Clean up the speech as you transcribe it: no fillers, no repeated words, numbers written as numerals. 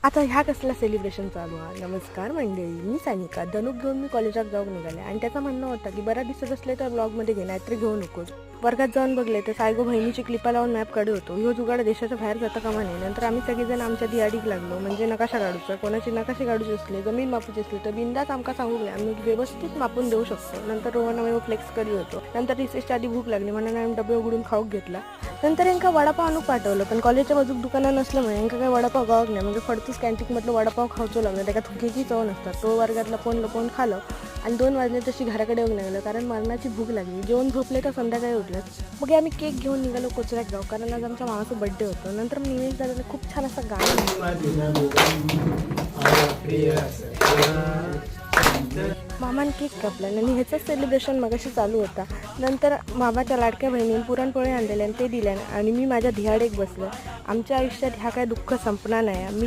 आता ह्या कसला सेलिब्रेशन चालू आहे? नमस्कार मंडळी, मी सानिका. धनुक घेऊन मी कॉलेजात जाऊन निघाले आणि त्याचं म्हणणं होतं की बरा दिसत असले तर ब्लॉगमध्ये घे, नाहीतर घेऊ नकोस. वर्गात जाऊन बघले तर सायगो बहिणीची क्लिपा लावून मॅप काढत होतो. ह्यो जुगाड देशाच्या बाहेर जाता कामा नये. नंतर आम्ही सगळेजण आमच्या दियाडीक लागलो. म्हणजे नकाशा काढूचा, कोणाची नकाशे काढूचे असले, जमीन मापूची असली तर बिंदास आमका सांगू घ्या, आम्ही व्यवस्थित मापून देऊ शकतो. नंतर रोहन आम्ही फ्लेक्स करी होतो. नंतर रिसेसच्या आधी भूक लागली म्हणून आम्ही डबे उघडून खाऊक घेतला. नंतर यांका वडापाव आणून पाठवलं, पण कॉलेजच्या बाजूक दुकानं नसल्यामुळे यांका काही वडापाव गावक नाही. म्हणजे फडतूस कॅन्टीनमधलं वडापाव खावचो लागलं. त्याला थुकीची चव नसतात. तो वर्गात लपवून खालं आणि 2 वाजले तशी घराकडे येऊन लागलं, कारण मरणाची भूक लागली. जेवण झोपले तर संध्याकाळी उठलं. मग आम्ही केक घेऊन निघालो कोचऱ्यात गाव, कारण आज आमच्या मामाचा बड्डे होतो. नंतर निमेश दादाने खूप छान असं गाणं मामान केक कापला आणि ह्याचंच सेलिब्रेशन मगाशी चालू होता. नंतर मामाच्या लाडक्या बहिणीने पुरणपोळी आणलेल्या आणि ते दिल्या आणि मी माझ्या धियाडेक बसलं. आमच्या आयुष्यात ह्या काय दुःख संपणार नाही. मी